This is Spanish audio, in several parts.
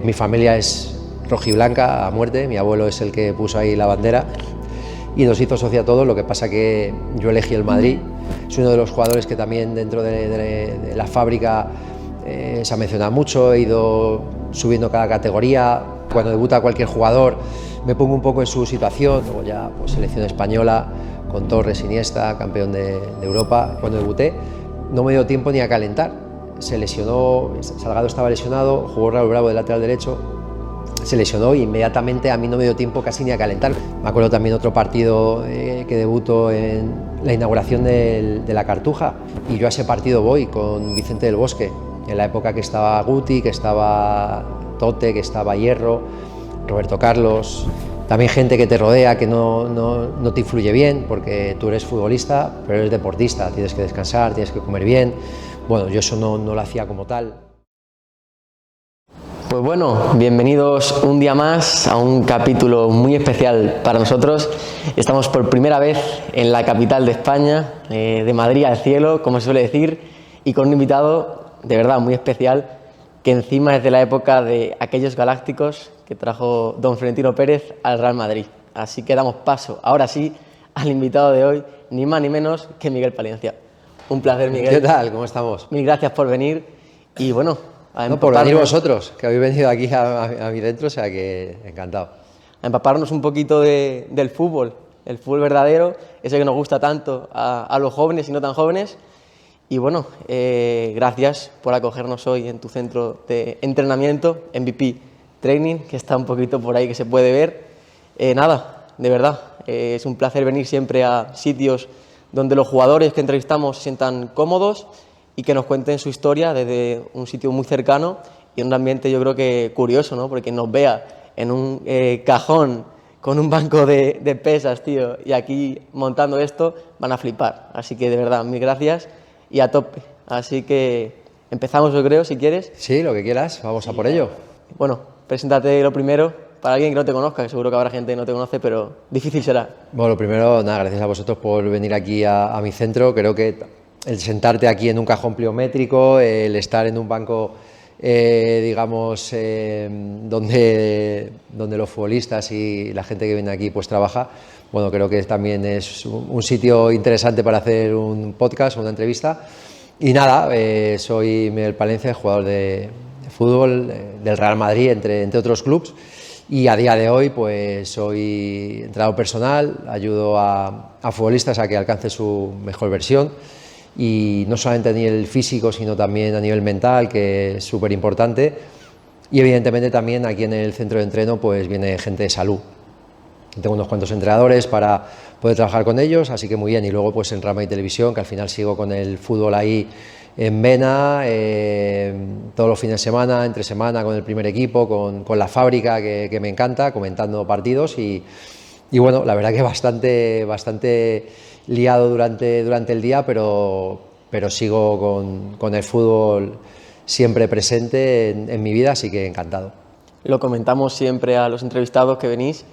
Mi familia es rojiblanca a muerte, mi abuelo es el que puso ahí la bandera y nos hizo socio a todos, lo que pasa que yo elegí el Madrid. Soy uno de los jugadores que también dentro de la fábrica se ha mencionado mucho, he ido subiendo cada categoría. Cuando debuta cualquier jugador me pongo un poco en su situación, luego ya pues, selección española con Torres, Iniesta, campeón de Europa. Cuando debuté no me dio tiempo ni a calentar. Se lesionó, Salgado estaba lesionado, jugó Raúl Bravo de lateral derecho, se lesionó y inmediatamente a mí no me dio tiempo casi ni a calentar. Me acuerdo también otro partido que debutó en la inauguración de la Cartuja y yo a ese partido voy con Vicente del Bosque, en la época que estaba Guti, que estaba Tote, que estaba Hierro, Roberto Carlos, también gente que te rodea que no te influye bien porque tú eres futbolista pero eres deportista, tienes que descansar, tienes que comer bien. Bueno, yo eso no lo hacía como tal. Pues bueno, bienvenidos un día más a un capítulo muy especial para nosotros. Estamos por primera vez en la capital de España, de Madrid al cielo, como se suele decir, y con un invitado de verdad muy especial, que encima es de la época de aquellos galácticos que trajo don Florentino Pérez al Real Madrid. Así que damos paso, ahora sí, al invitado de hoy, ni más ni menos que Miguel Palencia. Un placer, Miguel. ¿Qué tal? ¿Cómo estamos? Mil gracias por venir y bueno... por venir vosotros, que habéis venido aquí a mi centro, o sea que encantado. A empaparnos un poquito del fútbol, el fútbol verdadero, ese que nos gusta tanto a los jóvenes y no tan jóvenes. Y bueno, gracias por acogernos hoy en tu centro de entrenamiento, MVP Training, que está un poquito por ahí que se puede ver. Nada, de verdad, es un placer venir siempre a sitios donde los jugadores que entrevistamos se sientan cómodos y que nos cuenten su historia desde un sitio muy cercano y en un ambiente yo creo que curioso, ¿no? Porque nos vea en un cajón con un banco de pesas, tío, y aquí montando esto, van a flipar. Así que de verdad, mil gracias y a tope. Así que empezamos, yo creo, si quieres. Sí, lo que quieras, vamos a por ello. Bueno, preséntate lo primero. Para alguien que no te conozca, que seguro que habrá gente que no te conoce, pero difícil será. Bueno, lo primero, nada, gracias a vosotros por venir aquí a mi centro. Creo que el sentarte aquí en un cajón pliométrico, el estar en un banco, digamos, donde los futbolistas y la gente que viene aquí pues trabaja, bueno, creo que también es un sitio interesante para hacer un podcast o una entrevista. Y nada, soy Miguel Palencia, jugador de fútbol del Real Madrid, entre otros clubes. Y a día de hoy pues soy entrenador personal, ayudo a futbolistas a que alcancen su mejor versión y no solamente a nivel físico sino también a nivel mental, que es súper importante, y evidentemente también aquí en el centro de entreno pues viene gente de salud. Tengo unos cuantos entrenadores para poder trabajar con ellos, así que muy bien. Y luego pues en Rama y Televisión, que al final sigo con el fútbol ahí en vena, todos los fines de semana, entre semana, con el primer equipo, con la fábrica, que me encanta, comentando partidos y bueno, la verdad que bastante liado durante el día, pero sigo con el fútbol siempre presente en mi vida, así que encantado. Lo comentamos siempre a los entrevistados que venís,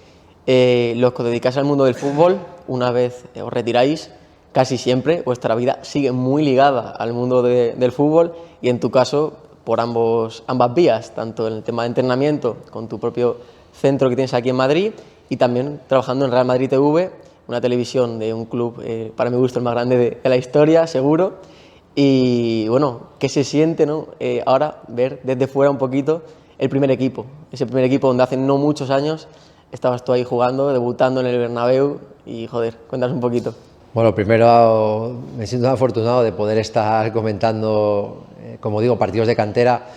los que os dedicáis al mundo del fútbol, una vez os retiráis, casi siempre vuestra vida sigue muy ligada al mundo del fútbol y en tu caso por ambas vías, tanto en el tema de entrenamiento con tu propio centro que tienes aquí en Madrid y también trabajando en Real Madrid TV, una televisión de un club, para mi gusto, el más grande de la historia, seguro. Y bueno, ¿qué se siente, no? Ahora ver desde fuera un poquito el primer equipo, ese primer equipo donde hace no muchos años estabas tú ahí jugando, debutando en el Bernabéu y joder, cuéntanos un poquito. Bueno, primero me siento afortunado de poder estar comentando, como digo, partidos de cantera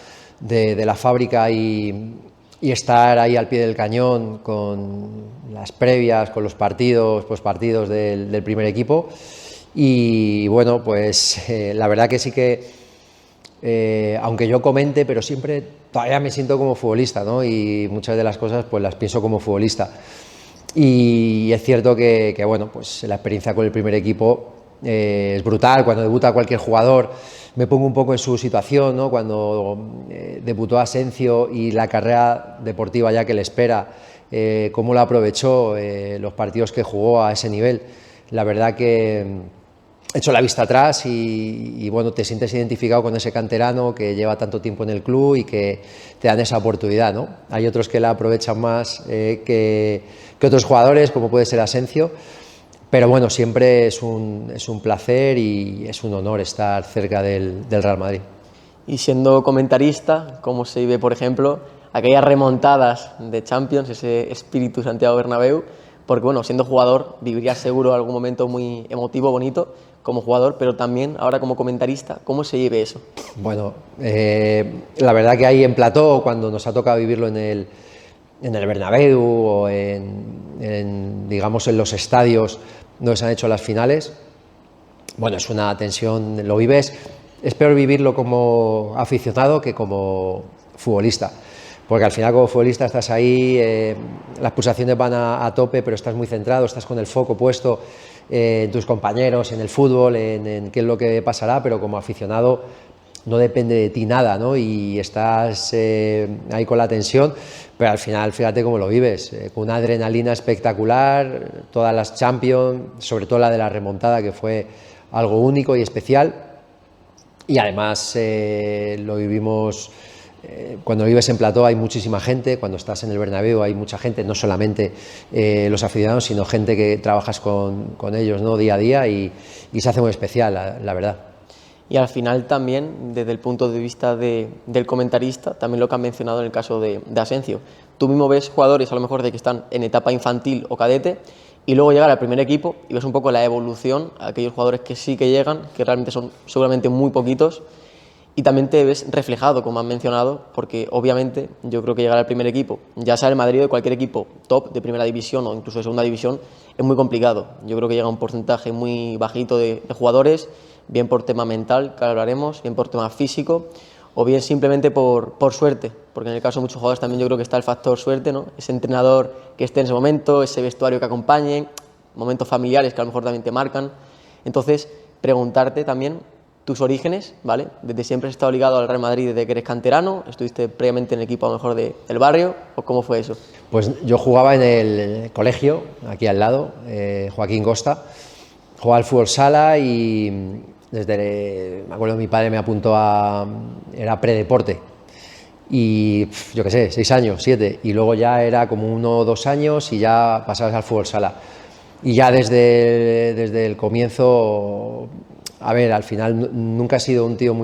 de la fábrica y estar ahí al pie del cañón con las previas, con los partidos, postpartidos del primer equipo. Y bueno, pues la verdad que sí que, aunque yo comente, pero siempre todavía me siento como futbolista, ¿no? Y muchas de las cosas pues las pienso como futbolista. Y es cierto que bueno, pues la experiencia con el primer equipo es brutal. Cuando debuta cualquier jugador me pongo un poco en su situación, ¿no? Cuando debutó Asencio y la carrera deportiva ya que le espera, cómo lo aprovechó, los partidos que jugó a ese nivel. La verdad que hecho la vista atrás y bueno, te sientes identificado con ese canterano que lleva tanto tiempo en el club y que te dan esa oportunidad, ¿no? Hay otros que la aprovechan más que otros jugadores, como puede ser Asencio, pero bueno, siempre es un placer y es un honor estar cerca del Real Madrid. Y siendo comentarista, ¿cómo se vive, por ejemplo, aquellas remontadas de Champions, ese espíritu Santiago Bernabéu? Porque bueno, siendo jugador vivirías seguro algún momento muy emotivo, bonito como jugador, pero también ahora como comentarista, ¿cómo se vive eso? Bueno, la verdad que ahí en plató, cuando nos ha tocado vivirlo en el Bernabéu o digamos, en los estadios donde se han hecho las finales, bueno, es una tensión, lo vives. Es peor vivirlo como aficionado que como futbolista, porque al final como futbolista estás ahí, las pulsaciones van a tope, pero estás muy centrado, estás con el foco puesto en tus compañeros, en el fútbol, en qué es lo que pasará, pero como aficionado no depende de ti nada, ¿no? Y estás ahí con la tensión, pero al final fíjate cómo lo vives, con una adrenalina espectacular, todas las Champions, sobre todo la de la remontada, que fue algo único y especial. Y además lo vivimos, cuando vives en plató hay muchísima gente, cuando estás en el Bernabéu hay mucha gente, no solamente los aficionados, sino gente que trabajas con ellos, ¿no? Día a día y se hace muy especial, la verdad. Y al final también, desde el punto de vista del comentarista, también lo que han mencionado en el caso de Asencio. Tú mismo ves jugadores a lo mejor de que están en etapa infantil o cadete y luego llegar al primer equipo y ves un poco la evolución, aquellos jugadores que sí que llegan, que realmente son seguramente muy poquitos, y también te ves reflejado, como han mencionado, porque obviamente yo creo que llegar al primer equipo, ya sea el Madrid o cualquier equipo top de primera división o incluso de segunda división, es muy complicado. Yo creo que llega un porcentaje muy bajito de jugadores, bien por tema mental, que hablaremos, bien por tema físico, o bien simplemente por suerte, porque en el caso de muchos jugadores también yo creo que está el factor suerte, ¿no? Ese entrenador que esté en ese momento, ese vestuario que acompañe, momentos familiares que a lo mejor también te marcan. Entonces, preguntarte también tus orígenes, ¿vale? Desde siempre has estado ligado al Real Madrid desde que eres canterano, estuviste previamente en el equipo a lo mejor del barrio, ¿o cómo fue eso? Pues yo jugaba en el colegio, aquí al lado, Joaquín Costa, jugaba al fútbol sala y me acuerdo mi padre me apuntó era predeporte y yo qué sé, 6 años, 7, y luego ya era como 1 o 2 años y ya pasabas al fútbol sala. Y ya desde el comienzo, a ver, al final nunca he sido un tío o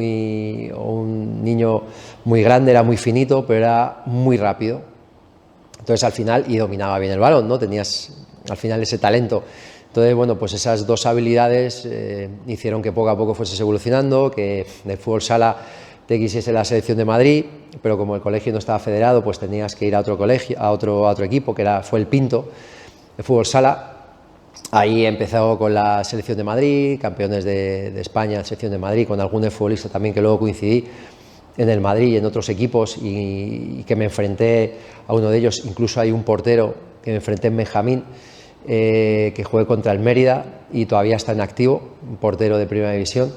un niño muy grande, era muy finito, pero era muy rápido. Entonces al final, y dominaba bien el balón, ¿no? Tenías al final ese talento. Entonces, bueno, pues esas dos habilidades hicieron que poco a poco fueses evolucionando, que del fútbol sala te quisiese la selección de Madrid, pero como el colegio no estaba federado, pues tenías que ir a otro colegio, a otro equipo, que fue el Pinto, de fútbol sala. Ahí he empezado con la selección de Madrid, campeones de España, selección de Madrid, con algún futbolista también que luego coincidí en el Madrid y en otros equipos y que me enfrenté a uno de ellos. Incluso hay un portero que me enfrenté en Benjamín, que jugué contra el Mérida y todavía está en activo, un portero de primera división.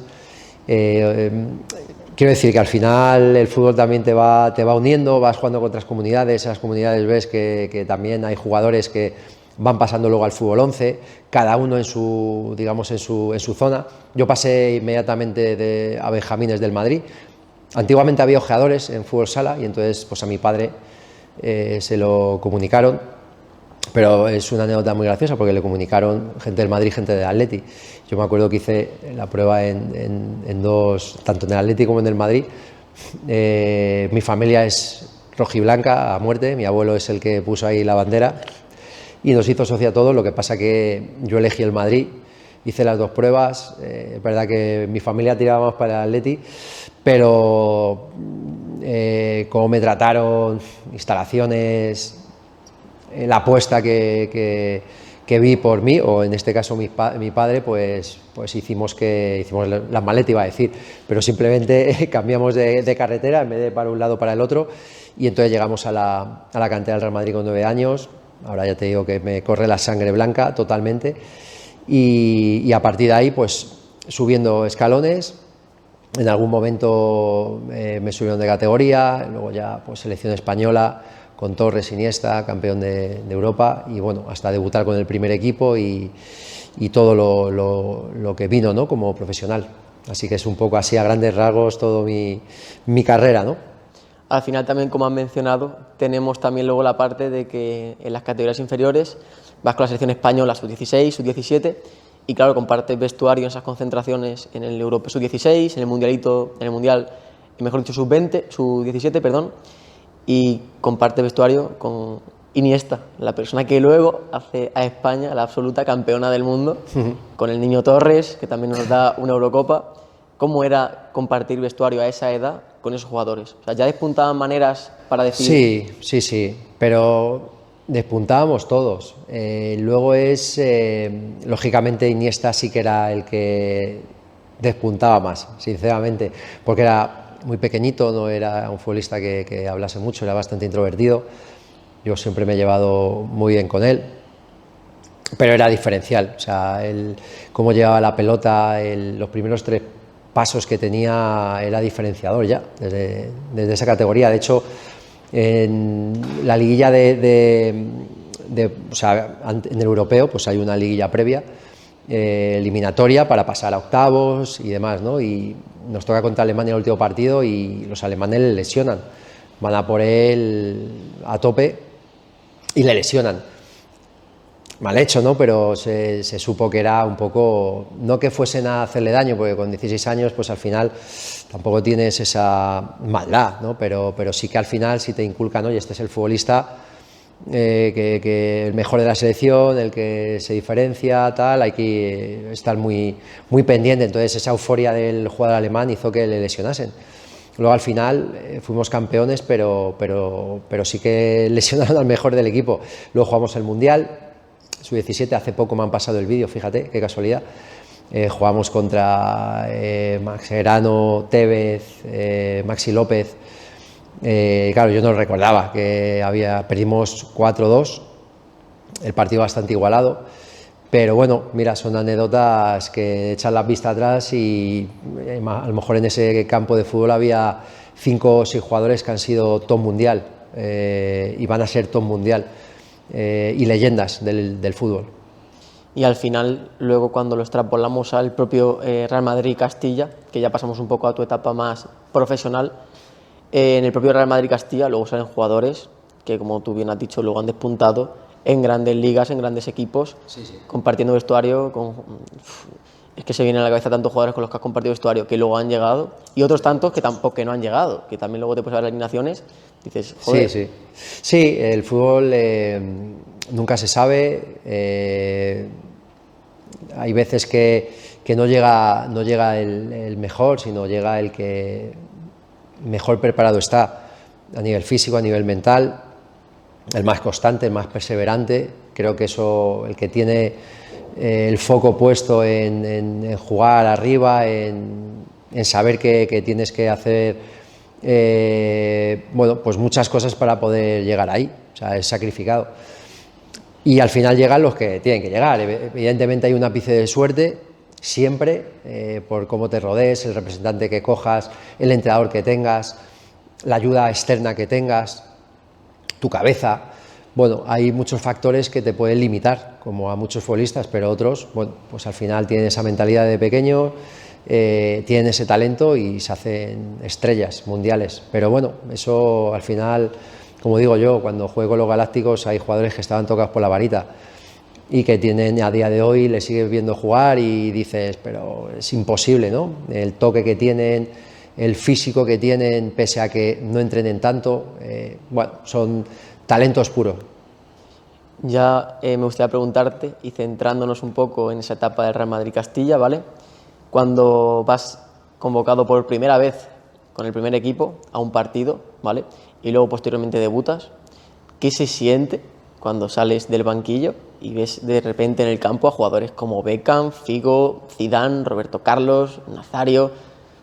Quiero decir que al final el fútbol también te va uniendo, vas jugando con otras comunidades, esas comunidades ves que también hay jugadores que van pasando luego al fútbol 11, cada uno en su, digamos, en su zona. Yo pasé inmediatamente a Benjamines del Madrid. Antiguamente había ojeadores en fútbol sala y entonces pues a mi padre se lo comunicaron. Pero es una anécdota muy graciosa porque le comunicaron gente del Madrid, gente del Atleti. Yo me acuerdo que hice la prueba en dos, tanto en el Atleti como en el Madrid. Mi familia es rojiblanca a muerte, mi abuelo es el que puso ahí la bandera y nos hizo socio a todos. Lo que pasa que yo elegí el Madrid, hice las dos pruebas. Es verdad que mi familia tiraba más para el Atleti, pero cómo me trataron, instalaciones, la apuesta que vi por mí, o en este caso mi padre, pues hicimos las maletas, iba a decir, pero simplemente cambiamos de carretera en vez de para un lado para el otro, y entonces llegamos a la cantera del Real Madrid con 9 años. Ahora ya te digo que me corre la sangre blanca totalmente, y a partir de ahí pues subiendo escalones. En algún momento me subieron de categoría, luego ya pues selección española con Torres, Iniesta, campeón de Europa, y bueno, hasta debutar con el primer equipo y todo lo que vino, ¿no?, como profesional. Así que es un poco así a grandes rasgos todo mi carrera, ¿no? Al final también, como has mencionado, tenemos también luego la parte de que en las categorías inferiores vas con la selección española sub-16, sub-17 y claro, compartes vestuario en esas concentraciones en el Europeo sub-16, en el Mundialito, en el Mundial, mejor dicho, sub-20, sub-17, perdón, y comparte vestuario con Iniesta, la persona que luego hace a España la absoluta campeona del mundo, con el niño Torres, que también nos da una Eurocopa. ¿Cómo era compartir vestuario a esa edad con esos jugadores? O sea, ¿ya despuntaban maneras para decidir? Sí, pero despuntábamos todos. Luego lógicamente Iniesta sí que era el que despuntaba más, sinceramente, porque era muy pequeñito, no era un futbolista que hablase mucho, era bastante introvertido. Yo siempre me he llevado muy bien con él, pero era diferencial. O sea, cómo llevaba la pelota, los primeros 3 pasos que tenía era diferenciador ya, desde esa categoría. De hecho, en la liguilla o sea, en el europeo, pues hay una liguilla previa, eliminatoria para pasar a octavos y demás, ¿no? Y nos toca contra Alemania el último partido y los alemanes le lesionan, van a por él a tope y le lesionan. Mal hecho, ¿no? Pero se supo que era un poco, no que fuesen a hacerle daño, porque con 16 años pues al final tampoco tienes esa maldad, ¿no? Pero sí que al final si te inculcan, oye, este es el futbolista que el mejor de la selección, el que se diferencia, tal, hay que estar muy pendiente. Entonces esa euforia del jugador alemán hizo que le lesionasen. Luego al final fuimos campeones, pero sí que lesionaron al mejor del equipo. Luego jugamos el Mundial sub-17, hace poco me han pasado el vídeo, fíjate, qué casualidad. Jugamos contra Mascherano, Tevez, Maxi López. Claro, yo no recordaba que perdimos 4-2, el partido bastante igualado, pero bueno, mira, son anécdotas que echan la vista atrás y a lo mejor en ese campo de fútbol había 5 o 6 jugadores que han sido top mundial y van a ser top mundial y leyendas del fútbol. Y al final, luego cuando lo extrapolamos al propio Real Madrid-Castilla, que ya pasamos un poco a tu etapa más profesional, en el propio Real Madrid-Castilla luego salen jugadores que, como tú bien has dicho, luego han despuntado en grandes ligas, en grandes equipos, compartiendo vestuario es que se vienen a la cabeza tantos jugadores con los que has compartido vestuario que luego han llegado y otros tantos que tampoco que no han llegado, que también luego te puedes ver las alineaciones, dices, joder. Sí, el fútbol nunca se sabe, hay veces que no llega el mejor, sino llega el que mejor preparado está a nivel físico, a nivel mental, el más constante, el más perseverante. Creo que eso, el que tiene el foco puesto en jugar arriba, en saber que tienes que hacer bueno, pues muchas cosas para poder llegar ahí, o sea, es sacrificado. Y al final llegan los que tienen que llegar. Evidentemente hay un ápice de suerte, siempre, por cómo te rodees, el representante que cojas, el entrenador que tengas, la ayuda externa que tengas, tu cabeza. Bueno, hay muchos factores que te pueden limitar, como a muchos futbolistas, pero otros, bueno, pues al final tienen esa mentalidad de pequeño, tienen ese talento y se hacen estrellas mundiales. Pero bueno, eso al final, como digo yo, cuando juego con los Galácticos hay jugadores que estaban tocados por la varita y que tienen a día de hoy, les sigues viendo jugar y dices, pero es imposible, ¿no? El toque que tienen, el físico que tienen, pese a que no entrenen tanto, bueno, son talentos puros. Ya me gustaría preguntarte, y centrándonos un poco en esa etapa del Real Madrid-Castilla, ¿vale? Cuando vas convocado por primera vez con el primer equipo a un partido, ¿vale? Y luego posteriormente debutas, ¿qué se siente cuando sales del banquillo y ves de repente en el campo a jugadores como Beckham, Figo, Zidane, Roberto Carlos, Nazario?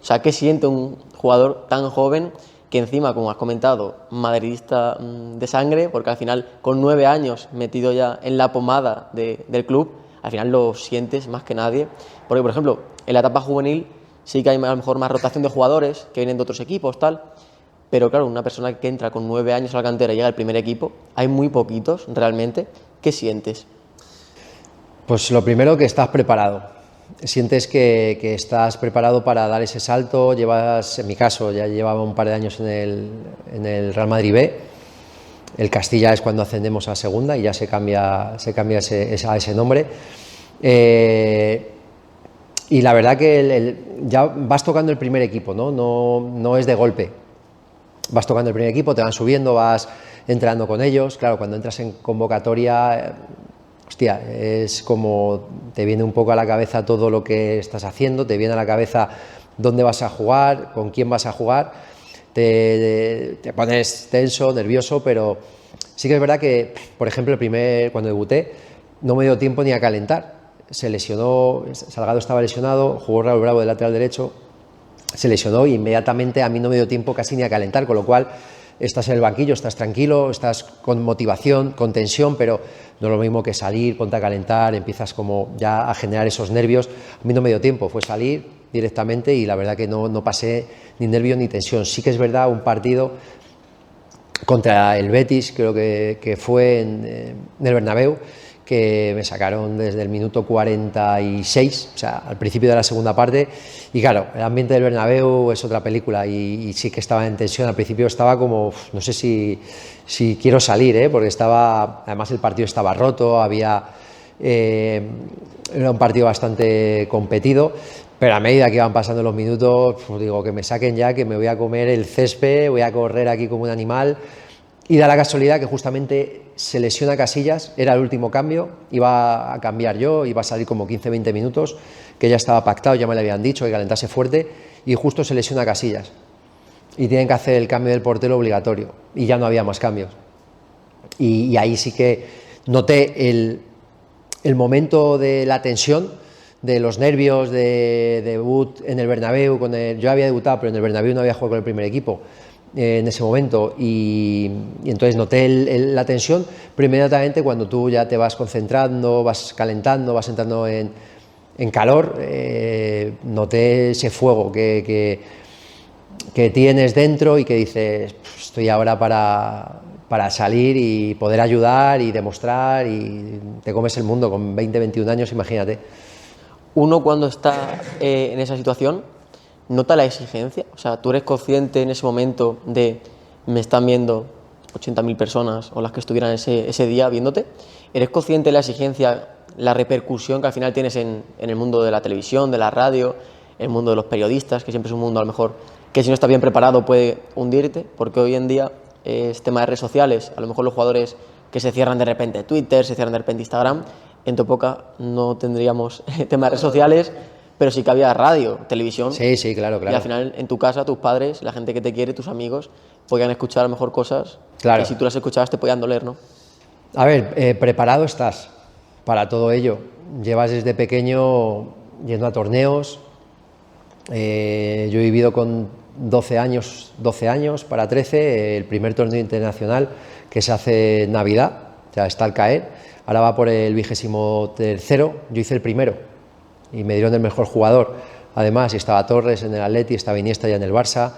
O sea, ¿qué siente un jugador tan joven que encima, como has comentado, madridista de sangre, porque al final con 9 años metido ya en la pomada del club, al final lo sientes más que nadie? Porque, por ejemplo, en la etapa juvenil sí que hay a lo mejor más rotación de jugadores que vienen de otros equipos, tal, pero claro, una persona que entra con 9 años a la cantera y llega al primer equipo, hay muy poquitos realmente. ¿Qué sientes? Pues lo primero, que estás preparado. Sientes que estás preparado para dar ese salto. Llevas, en mi caso, ya llevaba un par de años en el Real Madrid B. El Castilla es cuando ascendemos a segunda y ya se cambia a ese nombre. Y la verdad que ya vas tocando el primer equipo, ¿no? No es de golpe. Vas tocando el primer equipo, te van subiendo, vas entrenando con ellos. Claro, cuando entras en convocatoria, hostia, es como te viene un poco a la cabeza todo lo que estás haciendo, te viene a la cabeza dónde vas a jugar, con quién vas a jugar, te pones tenso, nervioso, pero sí que es verdad que, por ejemplo, cuando debuté, no me dio tiempo ni a calentar. Se lesionó, Salgado estaba lesionado, jugó Raúl Bravo de lateral derecho, se lesionó y inmediatamente a mí no me dio tiempo casi ni a calentar, con lo cual estás en el banquillo, estás tranquilo, estás con motivación, con tensión, pero no es lo mismo que salir, ponte a calentar, empiezas como ya a generar esos nervios. A mí no me dio tiempo, fue salir directamente y la verdad que no pasé ni nervios ni tensión. Sí que es verdad, un partido contra el Betis, creo que fue en el Bernabéu, que me sacaron desde el minuto 46, o sea, al principio de la segunda parte, y claro, el ambiente del Bernabéu es otra película y sí que estaba en tensión. Al principio estaba como, no sé si quiero salir, porque además el partido estaba roto, era un partido bastante competido, pero a medida que iban pasando los minutos, pues digo, que me saquen ya, que me voy a comer el césped, voy a correr aquí como un animal. Y da la casualidad que justamente se lesiona Casillas, era el último cambio, iba a cambiar yo, iba a salir como 15-20 minutos, que ya estaba pactado, ya me le habían dicho que calentase fuerte, y justo se lesiona Casillas. Y tienen que hacer el cambio del portero obligatorio, y ya no había más cambios. Y ahí sí que noté el momento de la tensión, de los nervios, de debut en el Bernabéu. Yo había debutado, pero en el Bernabéu no había jugado con el primer equipo en ese momento, y entonces noté la tensión, pero inmediatamente cuando tú ya te vas concentrando, vas calentando, vas entrando en calor, noté ese fuego que tienes dentro y que dices, estoy ahora para salir y poder ayudar y demostrar, y te comes el mundo con 20-21 años, imagínate. Uno, cuando está en esa situación, ¿nota la exigencia? O sea, ¿tú eres consciente en ese momento de me están viendo 80.000 personas o las que estuvieran ese día viéndote? ¿Eres consciente de la exigencia, la repercusión que al final tienes en el mundo de la televisión, de la radio, el mundo de los periodistas, que siempre es un mundo a lo mejor que si no estás bien preparado puede hundirte? Porque hoy en día es tema de redes sociales, a lo mejor los jugadores que se cierran de repente Twitter, se cierran de repente Instagram. En tu época no tendríamos tema de redes sociales, pero sí que había radio, televisión. Sí, claro. Y al final, en tu casa, tus padres, la gente que te quiere, tus amigos, podían escuchar a lo mejor cosas claro. que si tú las escuchabas te podían doler, ¿no? A ver, preparado estás para todo ello. Llevas desde pequeño yendo a torneos. Yo he vivido con 12 años para 13, el primer torneo internacional que se hace en Navidad, o sea, está al caer. Ahora va por el 23º, yo hice el primero y me dieron el mejor jugador. Además, estaba Torres en el Atleti, estaba Iniesta ya en el Barça.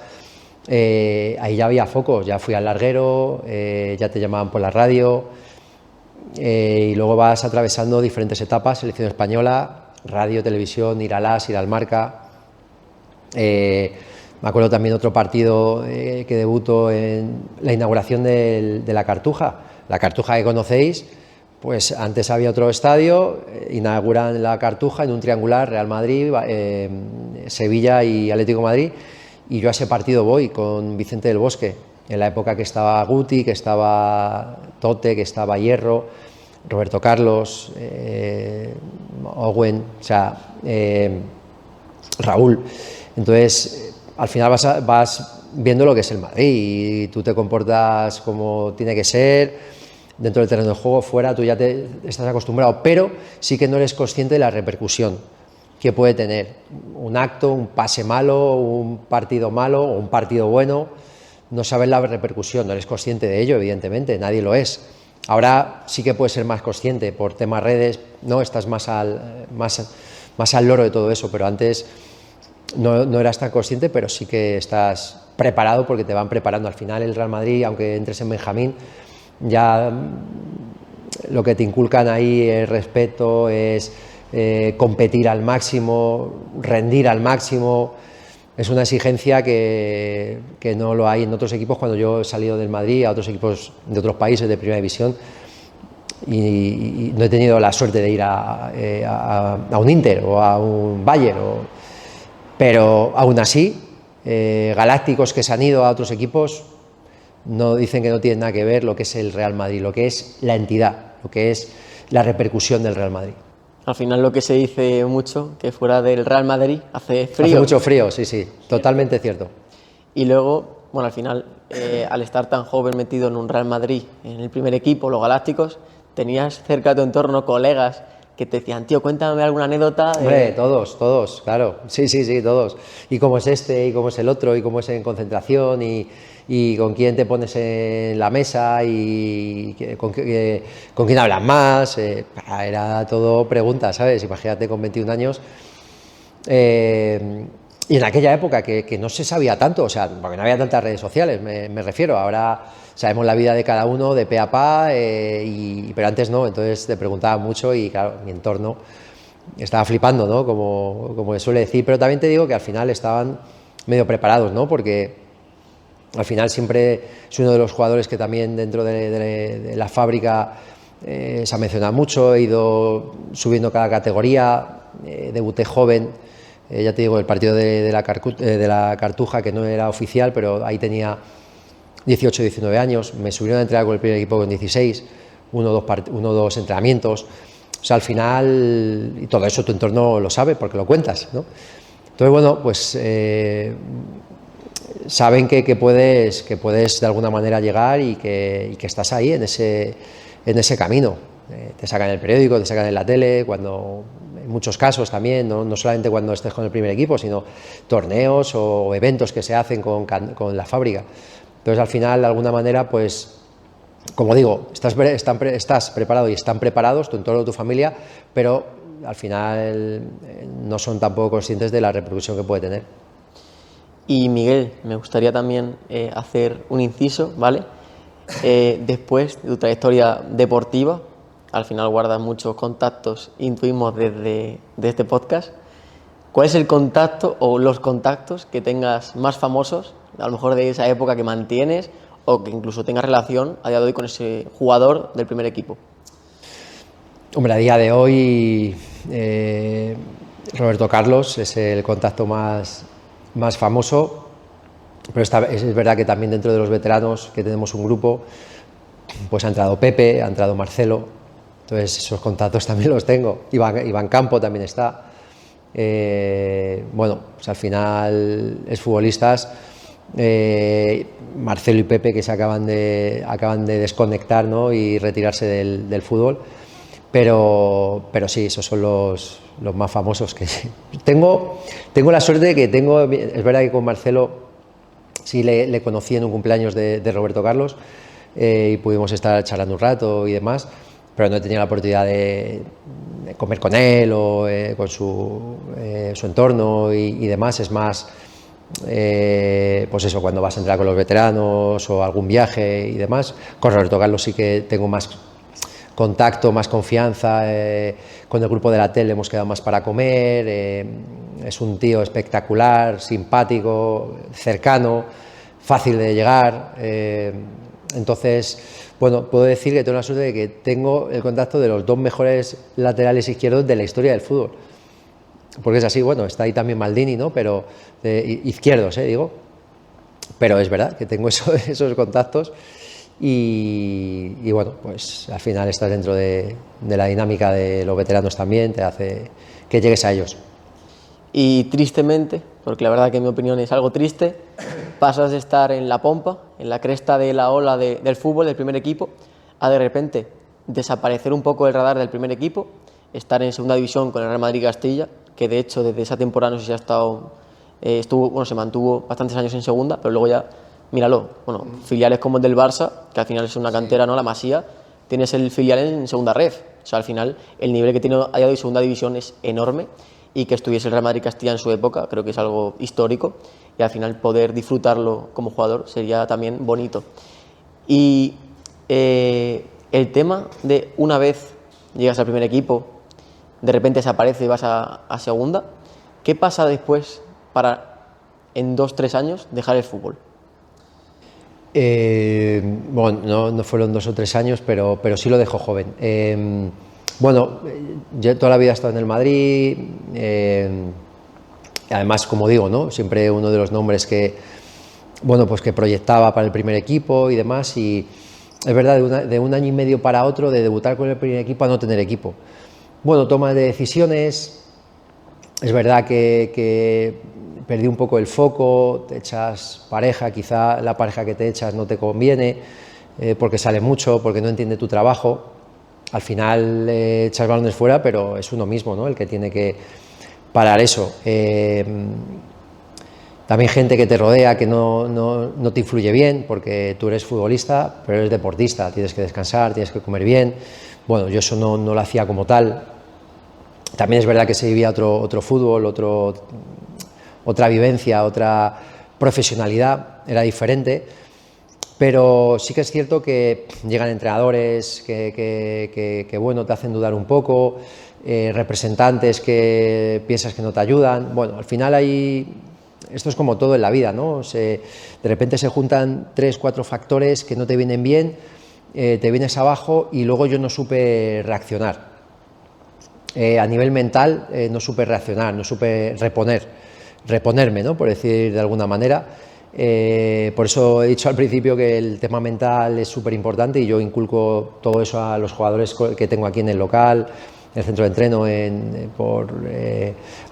Ahí ya había focos, ya fui al larguero, ya te llamaban por la radio, y luego vas atravesando diferentes etapas: selección española, radio, televisión, ir al AS, ir al Marca. Me acuerdo también otro partido que debuto en la inauguración de la Cartuja. La Cartuja que conocéis, pues antes había otro estadio, inauguran la Cartuja en un triangular, Real Madrid, Sevilla y Atlético de Madrid, y yo a ese partido voy con Vicente del Bosque, en la época que estaba Guti, que estaba Tote, que estaba Hierro, Roberto Carlos, Owen, o sea, Raúl. Entonces, al final vas viendo lo que es el Madrid y tú te comportas como tiene que ser. Dentro del terreno de juego, fuera, tú ya te estás acostumbrado, pero sí que no eres consciente de la repercusión que puede tener un acto, un pase malo, un partido malo o un partido bueno. No sabes la repercusión, no eres consciente de ello, evidentemente, nadie lo es. Ahora sí que puedes ser más consciente por temas redes, no estás más al loro de todo eso, pero antes no eras tan consciente, pero sí que estás preparado porque te van preparando. Al final el Real Madrid, aunque entres en Benjamín, ya lo que te inculcan ahí es respeto, es competir al máximo, rendir al máximo. Es una exigencia que no lo hay en otros equipos. Cuando yo he salido del Madrid a otros equipos de otros países de primera división y no he tenido la suerte de ir a un Inter o a un Bayern, pero aún así galácticos que se han ido a otros equipos no dicen que no tienen nada que ver lo que es el Real Madrid, lo que es la entidad, lo que es la repercusión del Real Madrid. Al final lo que se dice mucho, que fuera del Real Madrid hace frío. Hace mucho frío, sí, totalmente cierto. Y luego, bueno, al final, al estar tan joven metido en un Real Madrid, en el primer equipo, los Galácticos, tenías cerca de tu entorno colegas que te decían, tío, cuéntame alguna anécdota. Hombre, todos, claro, sí, todos. Y cómo es este, y cómo es el otro, y cómo es en concentración, y con quién te pones en la mesa, y con quién hablas más. Era todo preguntas, ¿sabes? Imagínate con 21 años. Y en aquella época que no se sabía tanto, o sea, porque no había tantas redes sociales, me refiero. Ahora sabemos la vida de cada uno de pe a pa, pero antes no, entonces te preguntaban mucho y claro, mi entorno estaba flipando, ¿no? Como se suele decir, pero también te digo que al final estaban medio preparados, ¿no? Porque al final siempre es uno de los jugadores que también dentro de la fábrica se ha mencionado mucho, he ido subiendo cada categoría, debuté joven, ya te digo, el partido de la Cartuja, que no era oficial, pero ahí tenía 18, 19 años, me subieron a entrenar con el primer equipo con 16, uno o dos entrenamientos, o sea, al final, y todo eso tu entorno lo sabe porque lo cuentas, ¿no? Entonces, bueno, pues saben que puedes de alguna manera llegar y que estás ahí en ese camino. Te sacan en el periódico, te sacan en la tele, cuando en muchos casos también, no solamente cuando estés con el primer equipo, sino torneos o eventos que se hacen con la fábrica. Entonces, al final, de alguna manera, pues, como digo, estás preparado y están preparados, tu entorno, tu familia, pero al final no son tampoco conscientes de la repercusión que puede tener. Y Miguel, me gustaría también hacer un inciso, ¿vale? Después de tu trayectoria deportiva, al final guardas muchos contactos, intuimos desde este podcast. ¿Cuál es el contacto o los contactos que tengas más famosos, a lo mejor de esa época que mantienes o que incluso tengas relación a día de hoy con ese jugador del primer equipo? Hombre, a día de hoy Roberto Carlos es el contacto más famoso, pero es verdad que también dentro de los veteranos, que tenemos un grupo, pues ha entrado Pepe, ha entrado Marcelo, entonces esos contactos también los tengo. Iván Campo también está. Bueno, pues al final es futbolistas, Marcelo y Pepe, que se acaban de desconectar, ¿no? Y retirarse del fútbol, pero sí, esos son los más famosos que tengo la suerte de que es verdad que con Marcelo sí le conocí en un cumpleaños de Roberto Carlos, y pudimos estar charlando un rato y demás, pero no he tenido la oportunidad de comer con él o con su entorno y demás. Es más, pues eso, cuando vas a entrar con los veteranos o algún viaje y demás. Con Roberto Carlos sí que tengo más contacto, más confianza, con el grupo de la tele hemos quedado más para comer, es un tío espectacular, simpático, cercano, fácil de llegar, entonces, bueno, puedo decir que tengo la suerte de que tengo el contacto de los dos mejores laterales izquierdos de la historia del fútbol, porque es así. Bueno, está ahí también Maldini, ¿no? Pero izquierdos, digo, pero es verdad que tengo esos contactos. Y bueno, pues al final estás dentro de la dinámica de los veteranos también, te hace que llegues a ellos. Y tristemente, porque la verdad que en mi opinión es algo triste, pasas de estar en la pompa, en la cresta de la ola del fútbol, del primer equipo, a de repente desaparecer un poco del radar del primer equipo, estar en segunda división con el Real Madrid Castilla, que de hecho desde esa temporada no sé si se mantuvo bastantes años en segunda, pero luego ya, míralo, bueno, filiales como el del Barça, que al final es una cantera, ¿no? La Masía, tienes el filial en segunda ref. O sea, al final el nivel que tiene a día de hoy segunda división es enorme. y que estuviese el Real Madrid Castilla en su época, creo que es algo histórico y al final poder disfrutarlo como jugador sería también bonito. Y el tema de una vez llegas al primer equipo, de repente desaparece y vas a segunda, ¿qué pasa después para en 2-3 años dejar el fútbol? Bueno, no fueron 2 o 3 años, pero sí lo dejó joven. Bueno, yo toda la vida he estado en el Madrid, además, como digo, ¿no? Siempre uno de los nombres que, bueno, pues que proyectaba para el primer equipo y demás, y es verdad, de un año y medio para otro, de debutar con el primer equipo a no tener equipo. Bueno, toma de decisiones, es verdad que perdí un poco el foco, te echas pareja, quizá la pareja que te echas no te conviene, porque sale mucho, porque no entiende tu trabajo. Al final echas balones fuera, pero es uno mismo, ¿no?, el que tiene que parar eso. También gente que te rodea que no te influye bien, porque tú eres futbolista, pero eres deportista, tienes que descansar, tienes que comer bien. Bueno, yo eso no lo hacía como tal. También es verdad que se vivía otro fútbol, otra vivencia, otra profesionalidad, era diferente, pero sí que es cierto que llegan entrenadores que bueno, te hacen dudar un poco, representantes que piensas que no te ayudan. Bueno, al final esto es como todo en la vida, ¿no? De repente se juntan 3, 4 factores que no te vienen bien, te vienes abajo y luego yo no supe reaccionar. A nivel mental no supe reaccionar, no supe reponerme, ¿no?, por decir de alguna manera. Por eso he dicho al principio que el tema mental es súper importante y yo inculco todo eso a los jugadores que tengo aquí en el local, en el centro de entreno,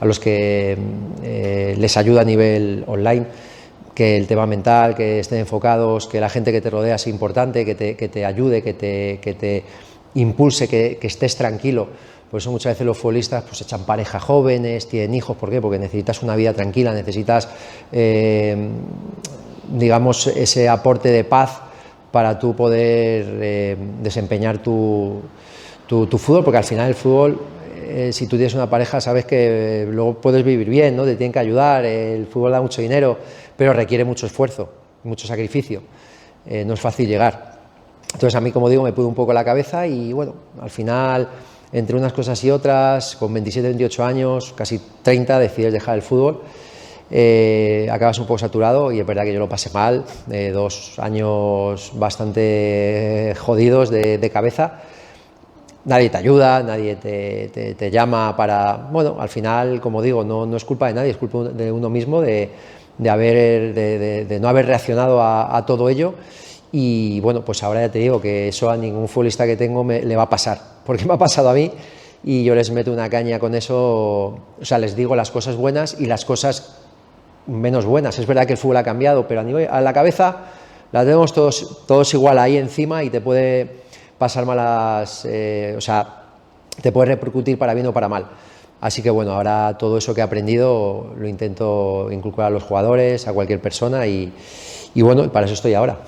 a los que les ayuda a nivel online, que el tema mental, que estén enfocados, que la gente que te rodea es importante, que te ayude, que te impulse, que estés tranquilo. Por eso muchas veces los futbolistas pues echan pareja jóvenes, tienen hijos. ¿Por qué? Porque necesitas una vida tranquila, necesitas, digamos, ese aporte de paz para tú poder desempeñar tu fútbol, porque al final el fútbol, si tú tienes una pareja, sabes que luego puedes vivir bien, ¿no? Te tienen que ayudar, el fútbol da mucho dinero, pero requiere mucho esfuerzo, mucho sacrificio, no es fácil llegar. Entonces a mí, como digo, me pudo un poco la cabeza y bueno, al final, entre unas cosas y otras, con 27, 28 años, casi 30, decides dejar el fútbol, acabas un poco saturado y es verdad que yo lo pasé mal, 2 años bastante jodidos de cabeza. Nadie te ayuda, nadie te llama para... Bueno, al final, como digo, no es culpa de nadie, es culpa de uno mismo de no haber reaccionado a todo ello. Y bueno, pues ahora ya te digo que eso a ningún futbolista que tengo le va a pasar, porque me ha pasado a mí y yo les meto una caña con eso. O sea, les digo las cosas buenas y las cosas menos buenas. Es verdad que el fútbol ha cambiado, pero a la cabeza la tenemos todos igual ahí encima y te puede pasar malas, o sea, te puede repercutir para bien o para mal. Así que bueno, ahora todo eso que he aprendido lo intento inculcar a los jugadores, a cualquier persona y bueno, para eso estoy ahora.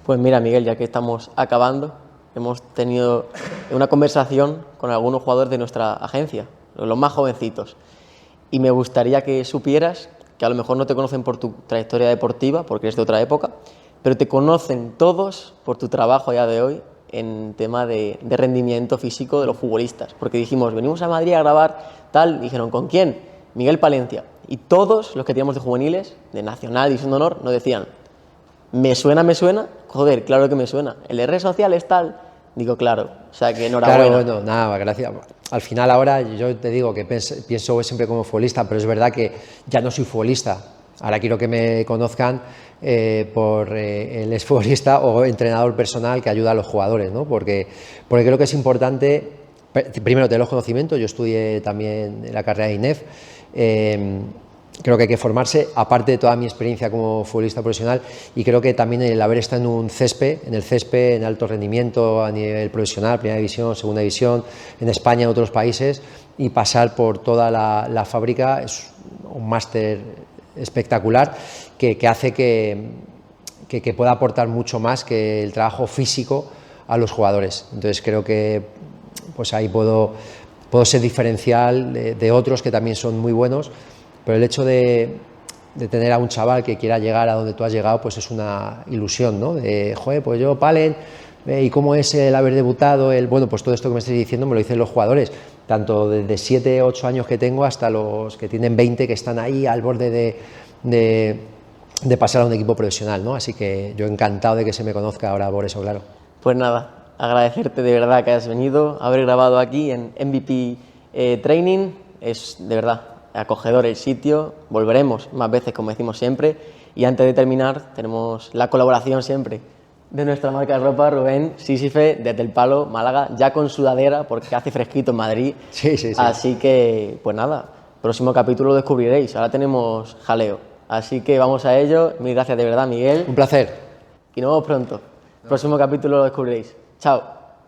Pues mira, Miguel, ya que estamos acabando, hemos tenido una conversación con algunos jugadores de nuestra agencia, los más jovencitos, y me gustaría que supieras que a lo mejor no te conocen por tu trayectoria deportiva, porque eres de otra época, pero te conocen todos por tu trabajo a día de hoy en tema de rendimiento físico de los futbolistas, porque dijimos, venimos a Madrid a grabar tal, dijeron, ¿con quién? Miguel Palencia. Y todos los que teníamos de juveniles, de Nacional, División de Honor, nos decían, me suena, joder, claro que me suena, el de redes sociales tal, digo, claro, o sea que enhorabuena. Claro, bueno, nada, gracias. Al final ahora yo te digo que pienso siempre como futbolista, pero es verdad que ya no soy futbolista. Ahora quiero que me conozcan por el exfutbolista o entrenador personal que ayuda a los jugadores, ¿no? Porque creo que es importante, primero, tener los conocimientos. Yo estudié también la carrera de INEF. Creo que hay que formarse, aparte de toda mi experiencia como futbolista profesional, y creo que también el haber estado en un césped, en alto rendimiento a nivel profesional, primera división, segunda división, en España, en otros países, y pasar por toda la fábrica, es un máster espectacular que hace que pueda aportar mucho más que el trabajo físico a los jugadores. Entonces creo que pues ahí puedo puedo ser diferencial de otros que también son muy buenos, pero el hecho de tener a un chaval que quiera llegar a donde tú has llegado, pues es una ilusión, ¿no? De, joder, pues yo, Palen, ¿y cómo es el haber debutado? Bueno, pues todo esto que me estáis diciendo me lo dicen los jugadores, tanto desde 7, 8 años que tengo hasta los que tienen 20, que están ahí al borde de pasar a un equipo profesional, ¿no? Así que yo encantado de que se me conozca ahora por eso, claro. Pues nada, agradecerte de verdad que hayas venido, haber grabado aquí en MVP Training, es de verdad acogedor el sitio, volveremos más veces como decimos siempre, y antes de terminar tenemos la colaboración siempre de nuestra marca de ropa, Rubén Sísife, desde El Palo, Málaga, ya con sudadera porque hace fresquito en Madrid. Sí, sí, sí. Así que, pues nada, próximo capítulo lo descubriréis, ahora tenemos jaleo. Así que vamos a ello, mil gracias de verdad, Miguel. Un placer. Y nos vemos pronto. Próximo capítulo lo descubriréis. Chao.